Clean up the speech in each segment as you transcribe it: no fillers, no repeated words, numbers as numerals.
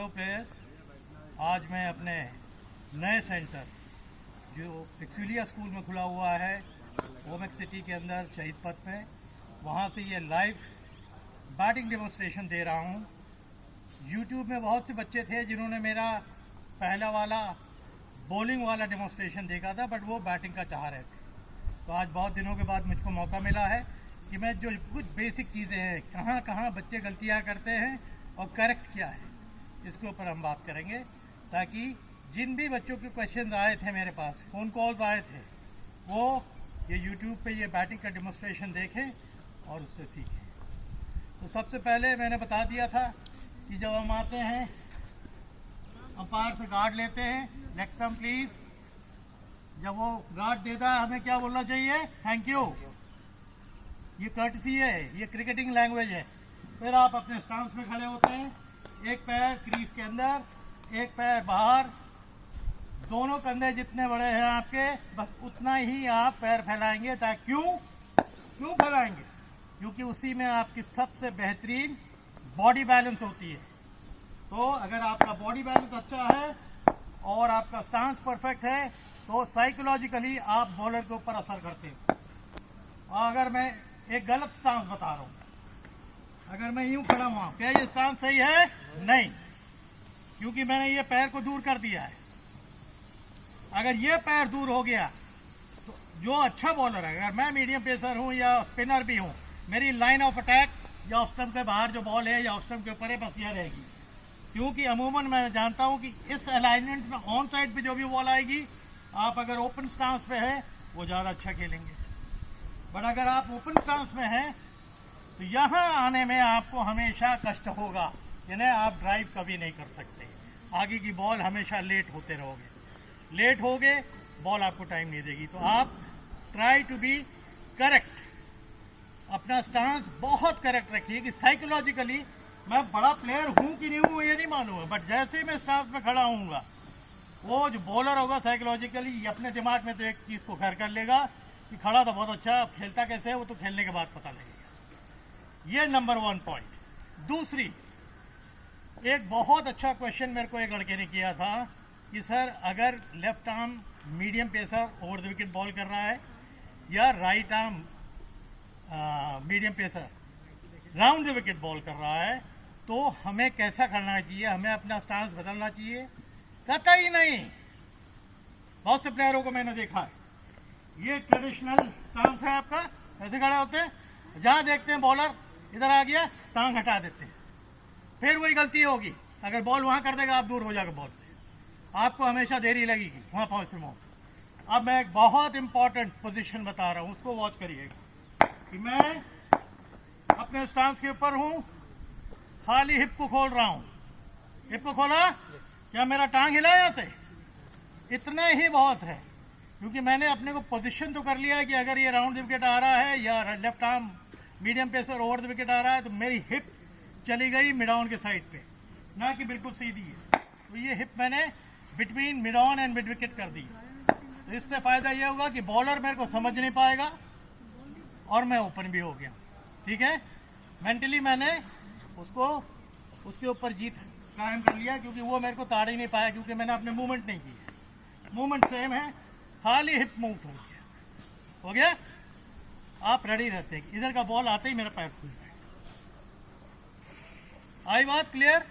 Hello players, आज मैं अपने नए सेंटर जो एक्सविलिया स्कूल में खुला हुआ है ओमेक सिटी के अंदर शहीद पथ में, वहाँ से ये लाइव बैटिंग डेमोन्स्ट्रेशन दे रहा हूँ। यूट्यूब में बहुत से बच्चे थे जिन्होंने मेरा पहला वाला बॉलिंग वाला डेमोन्स्ट्रेशन देखा था, बट वो बैटिंग का चाह रहे थे। तो आज बहुत दिनों के बाद मुझको मौका मिला है कि मैं जो कुछ बेसिक चीज़ें हैं, कहाँ कहाँ बच्चे गलतियाँ करते हैं और करेक्ट क्या है, इसके ऊपर हम बात करेंगे, ताकि जिन भी बच्चों के क्वेश्चंस आए थे, मेरे पास फ़ोन कॉल्स आए थे, वो ये यूट्यूब पे ये बैटिंग का डेमोन्स्ट्रेशन देखें और उससे सीखें। तो सबसे पहले मैंने बता दिया था कि जब हम आते हैं अंपायर से गार्ड लेते हैं, नेक्स्ट टाइम प्लीज़, जब वो गार्ड देता है हमें क्या बोलना चाहिए? Thank you. ये कर्टसी है, ये क्रिकेटिंग लैंग्वेज है। फिर आप अपने स्टांस में खड़े होते हैं, एक पैर क्रीज के अंदर, एक पैर बाहर, दोनों कंधे जितने बड़े हैं आपके, बस उतना ही आप पैर फैलाएंगे। ताकि क्यों फैलाएंगे? क्योंकि उसी में आपकी सबसे बेहतरीन बॉडी बैलेंस होती है। तो अगर आपका बॉडी बैलेंस अच्छा है और आपका स्टांस परफेक्ट है तो साइकोलॉजिकली आप बॉलर के ऊपर असर करते हो। और अगर मैं एक गलत स्टांस बता रहा हूँ, अगर मैं यूं खड़ा हुआ, क्या ये स्टांस सही है? नहीं, क्योंकि मैंने ये पैर को दूर कर दिया है। अगर ये पैर दूर हो गया तो जो अच्छा बॉलर है, अगर मैं मीडियम पेसर हूँ या स्पिनर भी हूँ, मेरी लाइन ऑफ अटैक या ऑफ स्टंप के बाहर जो बॉल है या ऑफ स्टंप के ऊपर है, बस यह रहेगी। क्योंकि अमूमन मैं जानता हूँ कि इस अलाइनमेंट में ऑन साइड पे जो भी बॉल आएगी, आप अगर ओपन स्टांस पे है वो ज़्यादा अच्छा खेलेंगे। बट अगर आप ओपन स्टांस में हैं तो यहाँ आने में आपको हमेशा कष्ट होगा, यानी आप ड्राइव कभी नहीं कर सकते। आगे की बॉल हमेशा लेट होते रहोगे, लेट होगे बॉल आपको टाइम नहीं देगी। तो आप ट्राई टू बी करेक्ट, अपना स्टांस बहुत करेक्ट रखिए कि साइकोलॉजिकली मैं बड़ा प्लेयर हूँ कि नहीं हूँ ये नहीं मालूम है, बट जैसे ही मैं स्टांस में खड़ा होऊंगा, वो जो बॉलर होगा साइकोलॉजिकली अपने दिमाग में तो एक चीज़ को घर कर लेगा कि खड़ा तो बहुत अच्छा, अब खेलता कैसे है वो तो खेलने के बाद पता लगेगा। ये नंबर 1 पॉइंट। दूसरी, एक बहुत अच्छा क्वेश्चन मेरे को एक लड़के ने किया था कि सर अगर left arm medium pacer over the wicket ball कर रहा है या right arm medium pacer round the wicket ball कर रहा है, तो हमें कैसा करना चाहिए, हमें अपना स्टांस बदलना चाहिए? कहता ही नहीं। बहुत से प्लेयरों को मैंने देखा है, ये ट्रेडिशनल स्टांस है आपका, ऐसे खड़े होते हैं, जहाँ देखते हैं बॉलर इधर आ गया, टांग हटा देते हैं। फिर वही गलती होगी, अगर बॉल वहाँ कर देगा आप दूर हो जाएगा बॉल से, आपको हमेशा देरी लगेगी वहाँ पहुँचते पहुँचते। अब मैं एक बहुत इंपॉर्टेंट पोजीशन बता रहा हूँ, उसको वॉच करिएगा कि मैं अपने स्टांस के ऊपर हूँ, खाली हिप को खोल रहा हूँ। हिप को खोला, क्या मेरा टांग हिला यहाँ से? इतना ही बहुत है, क्योंकि मैंने अपने को पोजीशन तो कर लिया है कि अगर ये राउंड द विकेट आ रहा है या left arm medium pacer over the wicket आ रहा है, तो मेरी हिप चली गई मिड ऑन के साइड पे, ना कि बिल्कुल सीधी है। तो ये हिप मैंने between mid on and mid wicket कर दी। तो इससे फ़ायदा ये होगा कि बॉलर मेरे को समझ नहीं पाएगा और मैं ओपन भी हो गया। ठीक है, मेंटली मैंने उसको उसके ऊपर जीत कायम कर लिया, क्योंकि वो मेरे को ताड़ ही नहीं पाया, क्योंकि मैंने अपने मूवमेंट नहीं की। मूवमेंट सेम है, खाली हिप मूव हो गया। आप रेडी रहते हैं कि इधर का बॉल आते ही मेरा पैर खुल जाएगा। आई बात क्लियर?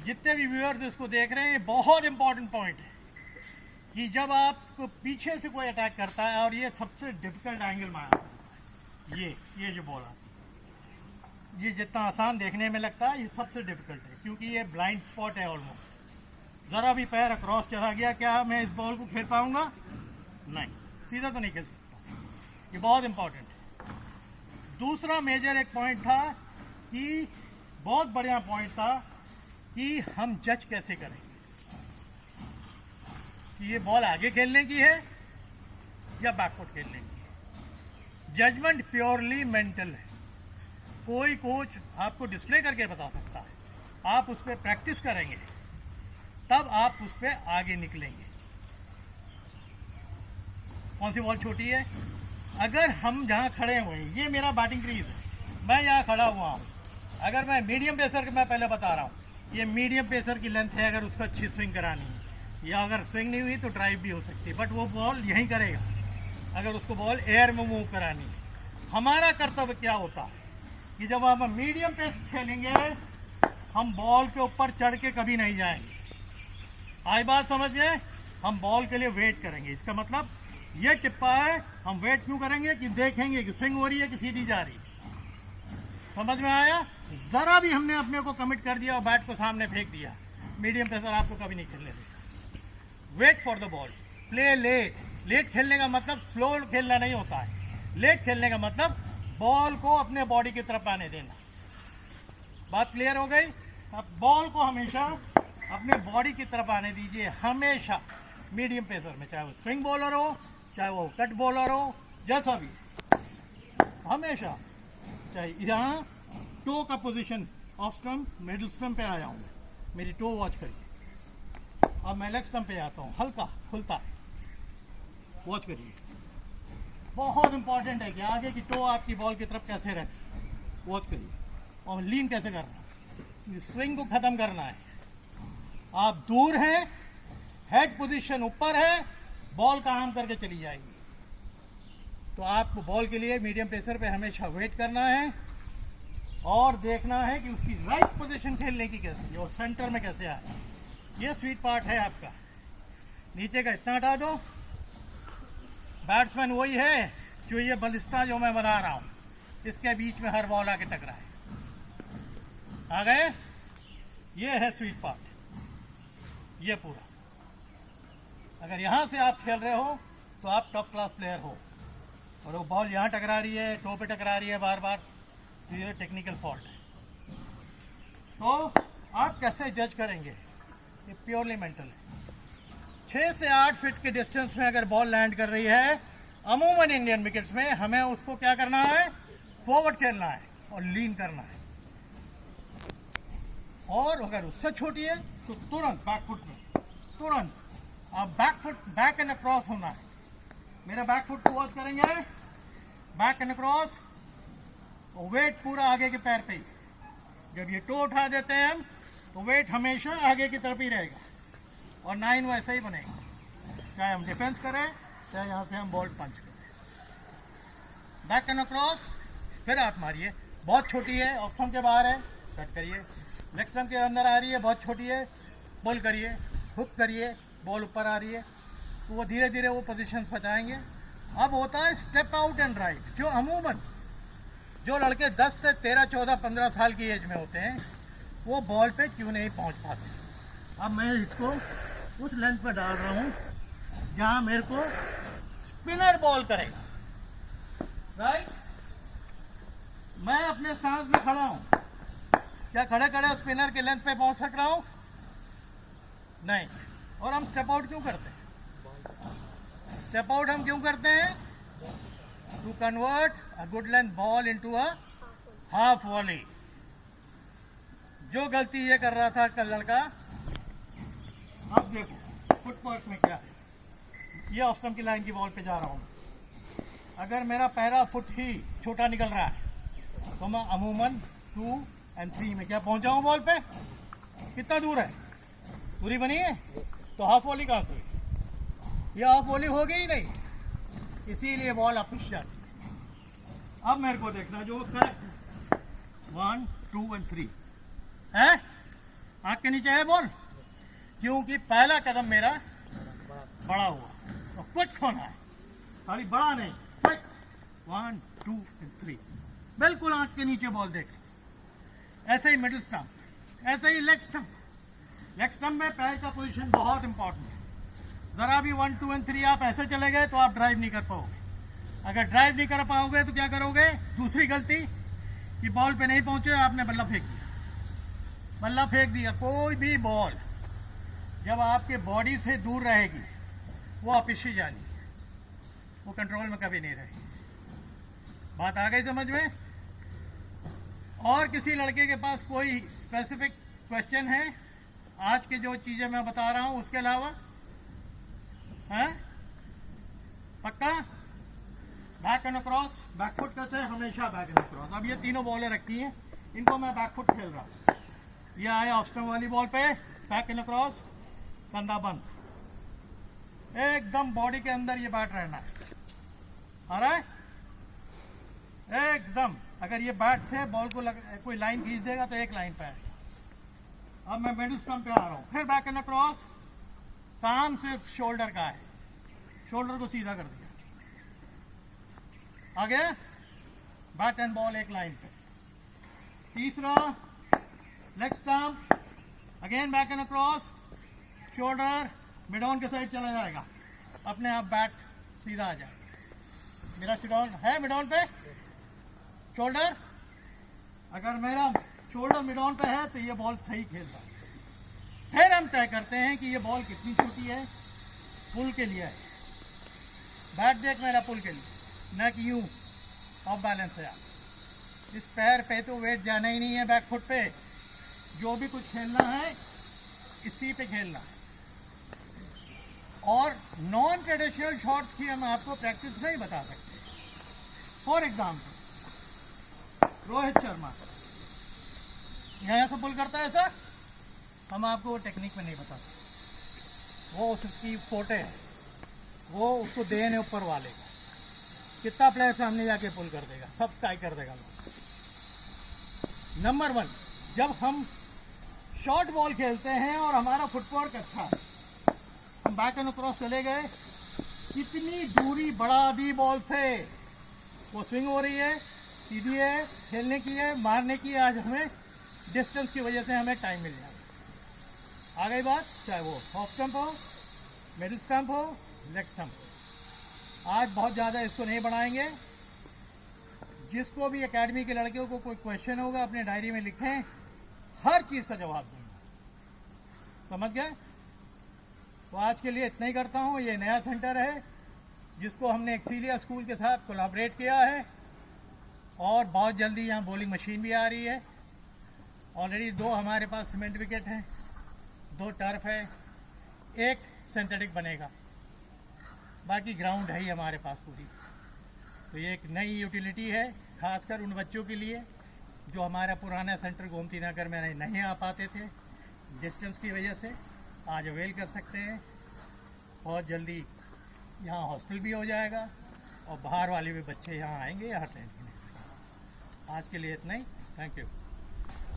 जितने भी व्यूअर्स इसको देख रहे हैं, ये बहुत इंपॉर्टेंट पॉइंट है कि जब आपको पीछे से कोई अटैक करता है, और ये सबसे डिफिकल्ट एंगल में आता है, ये जो बॉल आती है, ये जितना आसान देखने में लगता है, ये सबसे डिफिकल्ट है, क्योंकि ये ब्लाइंड स्पॉट है ऑलमोस्ट। ज़रा भी पैर अक्रॉस चला गया, क्या मैं इस बॉल को खेल पाऊंगा? नहीं, सीधा तो नहीं खेल सकता। ये बहुत इंपॉर्टेंट है। दूसरा मेजर एक पॉइंट था कि बहुत बढ़िया पॉइंट था कि हम जज कैसे करें कि ये बॉल आगे खेलने की है या बैकवर्ड खेलने की है। जजमेंट प्योरली मेंटल है। कोई कोच आपको डिस्प्ले करके बता सकता है, आप उस पर प्रैक्टिस करेंगे तब आप उस पर आगे निकलेंगे। कौन सी बॉल छोटी है? अगर हम जहाँ खड़े हुए हैं, ये मेरा बैटिंग क्रीज है, मैं यहाँ खड़ा हुआ हूँ, अगर मैं मीडियम पेसर मैं पहले बता रहा हूँ, ये मीडियम पेसर की लेंथ है अगर उसको अच्छी स्विंग करानी है, या अगर स्विंग नहीं हुई तो ड्राइव भी हो सकती है, बट वो बॉल यहीं करेगा अगर उसको बॉल एयर में मूव करानी है। हमारा कर्तव्य क्या होता है कि जब हम मीडियम पेस खेलेंगे हम बॉल के ऊपर चढ़ के कभी नहीं जाएंगे। आई बात समझ में? हम बॉल के लिए वेट करेंगे। इसका मतलब ये टिप्पा है, हम वेट क्यों करेंगे कि देखेंगे कि स्विंग हो रही है कि सीधी जा रही है। समझ में आया? जरा भी हमने अपने को कमिट कर दिया और बैट को सामने फेंक दिया, मीडियम पेसर आपको कभी नहीं खेलने देगा। Wait for the ball, play late. Late खेलने का मतलब स्लो खेलना नहीं होता है। लेट खेलने का मतलब बॉल को अपने बॉडी की तरफ आने देना। बात क्लियर हो गई? अब बॉल को हमेशा अपने बॉडी की तरफ आने दीजिए, हमेशा मीडियम पेसर में, चाहे वो स्विंग बॉलर हो चाहे वो कट बॉलर हो, जैसा भी, हमेशा। चाहे यहाँ टो का position off stump middle stump पे आया हूँ, मेरी टो वॉच करिए। अब मैं लेग स्टंप पे आता हूँ, हल्का खुलता है, वॉच करिए। बहुत इंपॉर्टेंट है कि आगे की टो आपकी बॉल की तरफ कैसे रहती है, वॉच करिए। और लीन कैसे करना है, स्विंग को खत्म करना है। आप दूर हैं, हेड पोजीशन ऊपर है, बॉल का आर्म करके चली जाएगी। तो आपको बॉल के लिए मीडियम पेसर पे हमेशा वेट करना है और देखना है कि उसकी राइट पोजीशन खेलने की कैसी है और सेंटर में कैसे आ रहा है। ये स्वीट पार्ट है आपका। नीचे का इतना हटा दो। बैट्समैन वही है जो ये बलिस्ता जो मैं बना रहा हूँ, इसके बीच में हर बॉल आके टकराए। आ गए? ये है स्वीट पार्ट, ये पूरा। अगर यहाँ से आप खेल रहे हो तो आप टॉप क्लास प्लेयर हो, और वो बॉल यहाँ टकरा रही है, टो पे टकरा रही है बार बार, तो ये टेक्निकल फॉल्ट है। तो आप कैसे जज करेंगे? ये प्योरली मेंटल है। 6 से 8 फीट के डिस्टेंस में अगर बॉल लैंड कर रही है, अमूमन इंडियन विकेट्स में, हमें उसको क्या करना है? फॉरवर्ड खेलना है और लीन करना है। और अगर उससे छोटी है तो तुरंत बैकफुट में, तुरंत आप बैक एंड अक्रॉस होना है। मेरा बैकफुट को वॉच करेंगे, बैक एंड अक्रॉस, और वेट पूरा आगे के पैर पे ही। जब ये टो उठा देते हैं हम तो वेट हमेशा आगे की तरफ ही रहेगा और 9 वैसे ही बनेगा, चाहे हम डिफेंस करें चाहे यहाँ से हम बॉल पंच करें। बैक एंड अक्रॉस, फिर आप मारिए। बहुत छोटी है, ऑफ स्टंप के बाहर है, कट करिए। लेग स्टंप के अंदर आ रही है, बहुत छोटी है, पुल करिए, हुक करिए, बॉल ऊपर आ रही है, तो वो धीरे धीरे वो पोजीशंस बचाएंगे। अब होता है स्टेप आउट एंड ड्राइव, जो अमूमन जो लड़के 10 से 13, 14, 15 साल की एज में होते हैं वो बॉल पे क्यों नहीं पहुंच पाते। अब मैं इसको उस लेंथ पे डाल रहा हूँ जहाँ मेरे को स्पिनर बॉल करेगा, राइट? मैं अपने स्टांस में खड़ा हूँ, क्या खड़े खड़े स्पिनर के लेंथ पे पहुंच सक रहा हूँ? नहीं। और हम स्टेप आउट क्यों करते हैं? स्टेप आउट हम क्यों करते हैं? To convert a good length ball into a half volley. जो गलती ये कर रहा था कल लड़का, अब देखो फुटवर्क में क्या है। ये ऑफ स्टंप की लाइन की बॉल पे जा रहा हूँ, अगर मेरा पहला फुट ही छोटा निकल रहा है तो मैं अमूमन 2 और 3 में क्या पहुंचा हूँ बॉल पे? कितना दूर है? पूरी बनी है, तो हाफ वॉली कहाँ से? ये हाफ वॉली होगी ही नहीं, इसीलिए बॉल वापस जाती है। अब मेरे को देखना जो करेक्ट है, 1, 2 और 3 है। आँख के नीचे है बॉल, क्योंकि पहला कदम मेरा बड़ा हुआ, तो क्विक होना है, खाली बड़ा नहीं, क्विक। 1, 2 और 3, बिल्कुल आँख के नीचे बॉल देख। ऐसे ही मिडिल स्टंप, ऐसे ही लेग स्टंप। लेग स्टंप में पैर का पोजीशन बहुत इंपॉर्टेंट है। जरा भी 1, 2 और 3 आप ऐसे चले गए तो आप ड्राइव नहीं कर पाओगे। अगर ड्राइव नहीं कर पाओगे तो क्या करोगे? दूसरी गलती कि बॉल पे नहीं पहुंचे, आपने बल्ला फेंक दिया। बल्ला फेंक दिया, कोई भी बॉल जब आपके बॉडी से दूर रहेगी वो वापिस ही जानी, वो कंट्रोल में कभी नहीं रहेगी। बात आ गई समझ में? और किसी लड़के के पास कोई स्पेसिफिक क्वेश्चन है आज के जो चीजें मैं बता रहा हूं उसके अलावा? है पक्का? बैक एंड अक्रॉस, बैकफुट कैसे? हमेशा बैक एंड अक्रॉस। अब ये तीनों बॉलें रखी हैं, इनको मैं बैकफुट खेल रहा हूँ, ये आए ऑफ स्टंप वाली बॉल पे, बैक इन क्रॉस, कंधा बंद, एकदम बॉडी के अंदर ये बैट रहना है। आ रहा है एकदम। अगर ये बैट थे बॉल को कोई लाइन खींच देगा तो एक लाइन पे आएगा। अब मैं मिडिल स्टंप पे आ रहा हूँ, फिर बैक इन क्रॉस, काम सिर्फ शोल्डर का है, शोल्डर को सीधा कर दिया, आगे बैट एंड बॉल एक लाइन पे। तीसरा leg stump, again back and cross, shoulder mid on के साइड चला जाएगा, अपने आप बैट सीधा आ जाएगा। मेरा मिड ऑन है, मिड ऑन पे शोल्डर, अगर मेरा शोल्डर मिड ऑन पे है तो ये बॉल सही खेल रहा है। फिर हम तय करते हैं कि ये बॉल कितनी छोटी है, पुल के लिए है, बैट देख मेरा पुल के लिए, न कि यूं ऑफ बैलेंस है। इस पैर पे तो वेट जाना ही नहीं है, बैक फुट पे जो भी कुछ खेलना है इसी पे खेलना है। और नॉन ट्रेडिशनल शॉट्स की हम आपको प्रैक्टिस नहीं बता सकते। फॉर एग्जाम्पल रोहित शर्मा यहाँ से पुल करता है ऐसा, हम आपको वो टेक्निक में नहीं बताते, वो उसकी फोटे है, वो उसको देने ऊपर वाले का, कितना प्लेयर सामने जाके पुल कर देगा, सब स्काई कर देगा। नंबर 1, जब हम शॉर्ट बॉल खेलते हैं और हमारा फुटवर्क अच्छा है, हम बैक एंड क्रॉस चले गए, कितनी दूरी बढ़ा दी बॉल से, वो स्विंग हो रही है, सीधी है, खेलने की है, मारने की है। आज हमें डिस्टेंस की वजह से हमें टाइम मिल जाएगा। आ गई बात, चाहे वो ऑफ स्टंप हो, मिडिल स्टंप हो, लेग स्टंप हो। आज बहुत ज़्यादा इसको नहीं बढ़ाएंगे। जिसको भी एकेडमी के लड़कियों को कोई क्वेश्चन होगा अपने डायरी में लिखें, हर चीज़ का जवाब दूंगा, समझ गए? तो आज के लिए इतना ही करता हूँ। ये नया सेंटर है जिसको हमने एक्सीलिया स्कूल के साथ कोलैबोरेट किया है और बहुत जल्दी यहाँ बॉलिंग मशीन भी आ रही है। ऑलरेडी 2 हमारे पास सीमेंट विकेट हैं, 2 टर्फ है, 1 सिंथेटिक बनेगा, बाकी ग्राउंड है ही हमारे पास पूरी। तो ये एक नई यूटिलिटी है, खासकर उन बच्चों के लिए जो हमारा पुराना सेंटर गोमती नगर में नहीं आ पाते थे डिस्टेंस की वजह से। आज अवेल कर सकते हैं। बहुत जल्दी यहाँ हॉस्टल भी हो जाएगा और बाहर वाले भी बच्चे यहाँ आएंगे यहाँ ट्रेनिंग। आज के लिए इतना ही, थैंक यू।